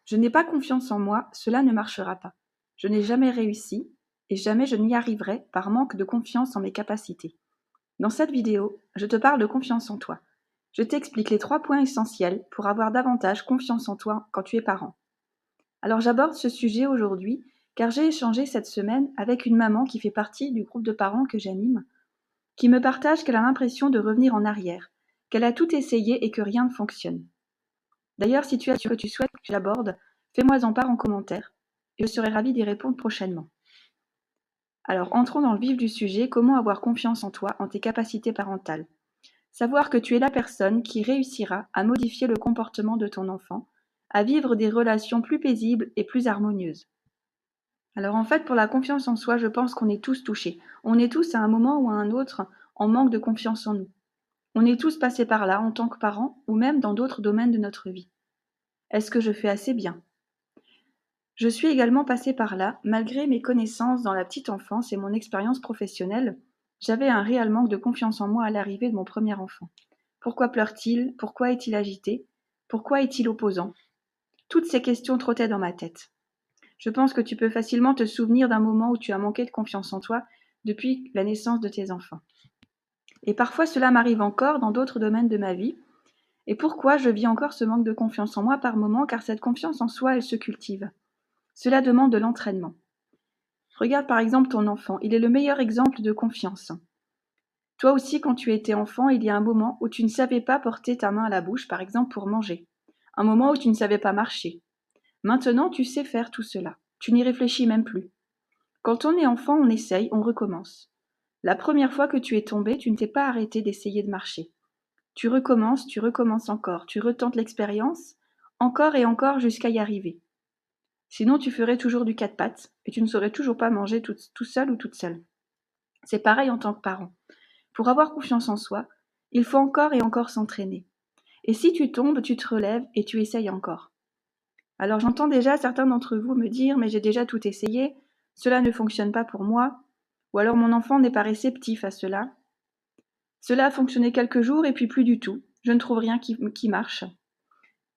Je n'ai pas confiance en moi, cela ne marchera pas. Je n'ai jamais réussi et jamais je n'y arriverai par manque de confiance en mes capacités. Dans cette vidéo, je te parle de confiance en toi. Je t'explique les 3 points essentiels pour avoir davantage confiance en toi quand tu es parent. Alors j'aborde ce sujet aujourd'hui car j'ai échangé cette semaine avec une maman qui fait partie du groupe de parents que j'anime, qui me partage qu'elle a l'impression de revenir en arrière, qu'elle a tout essayé et que rien ne fonctionne. D'ailleurs, si tu as ce que tu souhaites que j'aborde, fais-moi en part en commentaire et je serai ravie d'y répondre prochainement. Alors entrons dans le vif du sujet, comment avoir confiance en toi, en tes capacités parentales. Savoir que tu es la personne qui réussira à modifier le comportement de ton enfant, à vivre des relations plus paisibles et plus harmonieuses. Alors en fait, pour la confiance en soi, je pense qu'on est tous touchés. On est tous à un moment ou à un autre en manque de confiance en nous. On est tous passés par là en tant que parents ou même dans d'autres domaines de notre vie. Est-ce que je fais assez bien? Je suis également passée par là, malgré mes connaissances dans la petite enfance et mon expérience professionnelle, j'avais un réel manque de confiance en moi à l'arrivée de mon premier enfant. Pourquoi pleure-t-il? Pourquoi est-il agité? Pourquoi est-il opposant? Toutes ces questions trottaient dans ma tête. Je pense que tu peux facilement te souvenir d'un moment où tu as manqué de confiance en toi depuis la naissance de tes enfants. Et parfois cela m'arrive encore dans d'autres domaines de ma vie. Et pourquoi je vis encore ce manque de confiance en moi par moment? Car cette confiance en soi, elle se cultive. Cela demande de l'entraînement. Regarde par exemple ton enfant, il est le meilleur exemple de confiance. Toi aussi, quand tu étais enfant, il y a un moment où tu ne savais pas porter ta main à la bouche, par exemple pour manger. Un moment où tu ne savais pas marcher. Maintenant, tu sais faire tout cela. Tu n'y réfléchis même plus. Quand on est enfant, on essaye, on recommence. La première fois que tu es tombé, tu ne t'es pas arrêté d'essayer de marcher. Tu recommences encore, tu retentes l'expérience, encore et encore jusqu'à y arriver. Sinon, tu ferais toujours du quatre pattes et tu ne saurais toujours pas manger tout seul ou toute seule. C'est pareil en tant que parent. Pour avoir confiance en soi, il faut encore et encore s'entraîner. Et si tu tombes, tu te relèves et tu essayes encore. Alors j'entends déjà certains d'entre vous me dire mais j'ai déjà tout essayé, cela ne fonctionne pas pour moi, ou alors mon enfant n'est pas réceptif à cela. Cela a fonctionné quelques jours et puis plus du tout. Je ne trouve rien qui marche.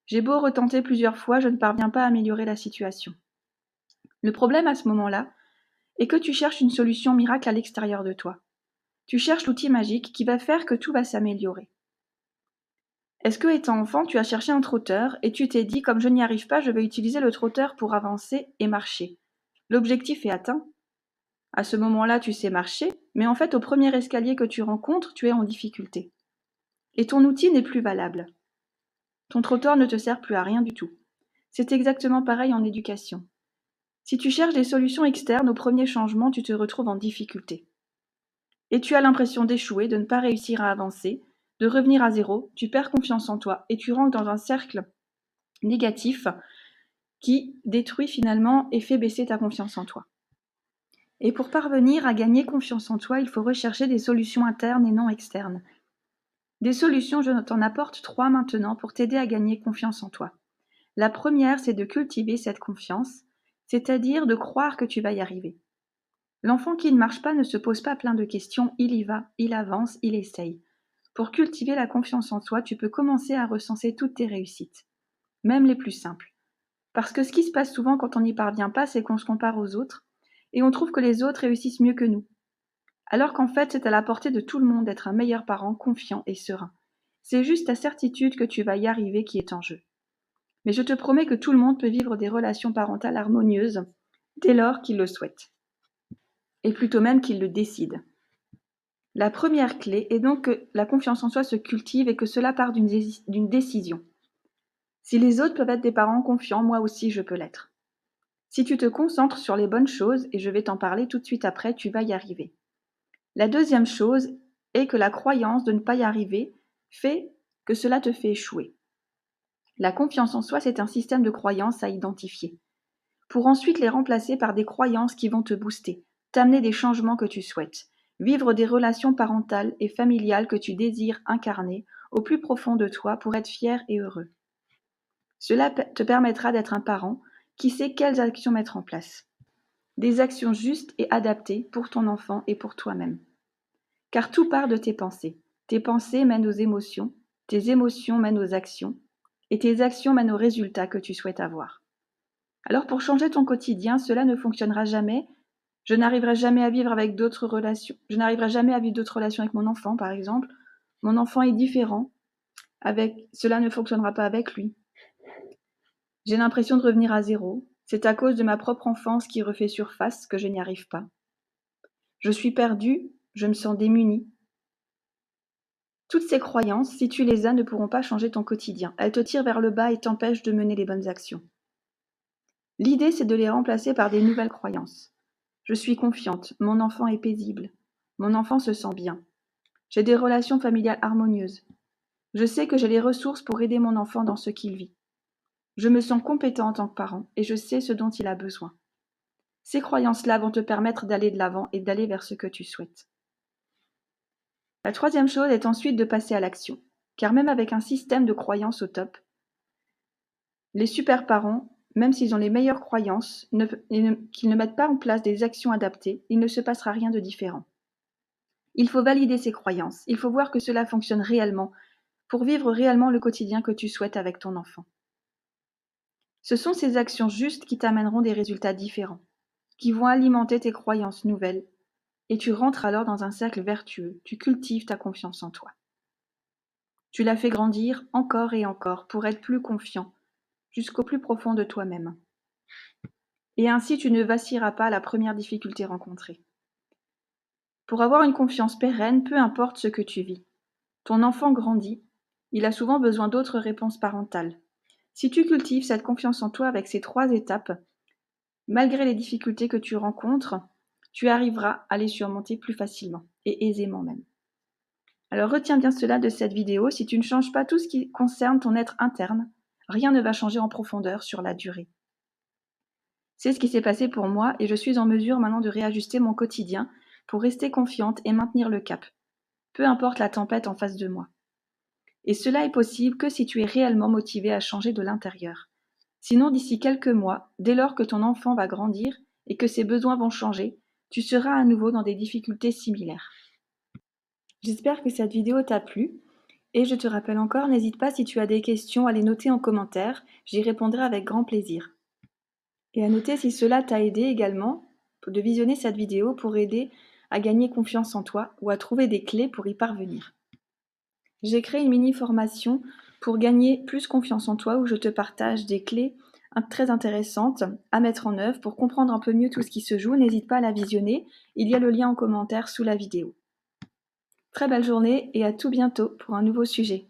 J'ai beau retenter plusieurs fois, je ne parviens pas à améliorer la situation. Le problème à ce moment-là est que tu cherches une solution miracle à l'extérieur de toi. Tu cherches l'outil magique qui va faire que tout va s'améliorer. Est-ce que, étant enfant, tu as cherché un trotteur et tu t'es dit, comme je n'y arrive pas, je vais utiliser le trotteur pour avancer et marcher? L'objectif est atteint. À ce moment-là, tu sais marcher, mais en fait, au premier escalier que tu rencontres, tu es en difficulté. Et ton outil n'est plus valable. Ton trotteur ne te sert plus à rien du tout. C'est exactement pareil en éducation. Si tu cherches des solutions externes au premier changement, tu te retrouves en difficulté. Et tu as l'impression d'échouer, de ne pas réussir à avancer, de revenir à zéro, tu perds confiance en toi et tu rentres dans un cercle négatif qui détruit finalement et fait baisser ta confiance en toi. Et pour parvenir à gagner confiance en toi, il faut rechercher des solutions internes et non externes. Des solutions, je t'en apporte 3 maintenant pour t'aider à gagner confiance en toi. La première, c'est de cultiver cette confiance, c'est-à-dire de croire que tu vas y arriver. L'enfant qui ne marche pas ne se pose pas plein de questions, il y va, il avance, il essaye. Pour cultiver la confiance en toi, tu peux commencer à recenser toutes tes réussites, même les plus simples. Parce que ce qui se passe souvent quand on n'y parvient pas, c'est qu'on se compare aux autres, et on trouve que les autres réussissent mieux que nous. Alors qu'en fait, c'est à la portée de tout le monde d'être un meilleur parent confiant et serein. C'est juste ta certitude que tu vas y arriver qui est en jeu. Mais je te promets que tout le monde peut vivre des relations parentales harmonieuses dès lors qu'il le souhaite. Et plutôt même qu'il le décide. La première clé est donc que la confiance en soi se cultive et que cela part d'une décision. Si les autres peuvent être des parents confiants, moi aussi je peux l'être. Si tu te concentres sur les bonnes choses, et je vais t'en parler tout de suite après, tu vas y arriver. La deuxième chose est que la croyance de ne pas y arriver fait que cela te fait échouer. La confiance en soi, c'est un système de croyances à identifier, pour ensuite les remplacer par des croyances qui vont te booster, t'amener des changements que tu souhaites, vivre des relations parentales et familiales que tu désires incarner au plus profond de toi pour être fier et heureux. Cela te permettra d'être un parent qui sait quelles actions mettre en place. Des actions justes et adaptées pour ton enfant et pour toi-même. Car tout part de tes pensées. Tes pensées mènent aux émotions, tes émotions mènent aux actions, et tes actions mènent aux résultats que tu souhaites avoir. Alors pour changer ton quotidien, cela ne fonctionnera jamais. Je n'arriverai jamais à vivre avec d'autres relations. Je n'arriverai jamais à vivre d'autres relations avec mon enfant, par exemple. Mon enfant est différent. Cela ne fonctionnera pas avec lui. J'ai l'impression de revenir à zéro. C'est à cause de ma propre enfance qui refait surface que je n'y arrive pas. Je suis perdue, je me sens démunie. Toutes ces croyances, si tu les as, ne pourront pas changer ton quotidien. Elles te tirent vers le bas et t'empêchent de mener les bonnes actions. L'idée, c'est de les remplacer par des nouvelles croyances. Je suis confiante, mon enfant est paisible, mon enfant se sent bien. J'ai des relations familiales harmonieuses. Je sais que j'ai les ressources pour aider mon enfant dans ce qu'il vit. Je me sens compétent en tant que parent et je sais ce dont il a besoin. Ces croyances-là vont te permettre d'aller de l'avant et d'aller vers ce que tu souhaites. La troisième chose est ensuite de passer à l'action. Car même avec un système de croyances au top, les super parents, même s'ils ont les meilleures croyances, qu'ils ne mettent pas en place des actions adaptées, il ne se passera rien de différent. Il faut valider ces croyances, il faut voir que cela fonctionne réellement pour vivre réellement le quotidien que tu souhaites avec ton enfant. Ce sont ces actions justes qui t'amèneront des résultats différents, qui vont alimenter tes croyances nouvelles, et tu rentres alors dans un cercle vertueux, tu cultives ta confiance en toi. Tu la fais grandir encore et encore pour être plus confiant, jusqu'au plus profond de toi-même. Et ainsi tu ne vacilleras pas à la première difficulté rencontrée. Pour avoir une confiance pérenne, peu importe ce que tu vis. Ton enfant grandit, il a souvent besoin d'autres réponses parentales. Si tu cultives cette confiance en toi avec ces 3 étapes, malgré les difficultés que tu rencontres, tu arriveras à les surmonter plus facilement et aisément même. Alors retiens bien cela de cette vidéo, si tu ne changes pas tout ce qui concerne ton être interne, rien ne va changer en profondeur sur la durée. C'est ce qui s'est passé pour moi et je suis en mesure maintenant de réajuster mon quotidien pour rester confiante et maintenir le cap, peu importe la tempête en face de moi. Et cela est possible que si tu es réellement motivé à changer de l'intérieur. Sinon, d'ici quelques mois, dès lors que ton enfant va grandir et que ses besoins vont changer, tu seras à nouveau dans des difficultés similaires. J'espère que cette vidéo t'a plu et je te rappelle encore, n'hésite pas si tu as des questions à les noter en commentaire, j'y répondrai avec grand plaisir. Et à noter si cela t'a aidé également de visionner cette vidéo pour aider à gagner confiance en toi ou à trouver des clés pour y parvenir. J'ai créé une mini-formation pour gagner plus confiance en toi où je te partage des clés très intéressantes à mettre en œuvre pour comprendre un peu mieux tout ce qui se joue. N'hésite pas à la visionner, il y a le lien en commentaire sous la vidéo. Très belle journée et à tout bientôt pour un nouveau sujet.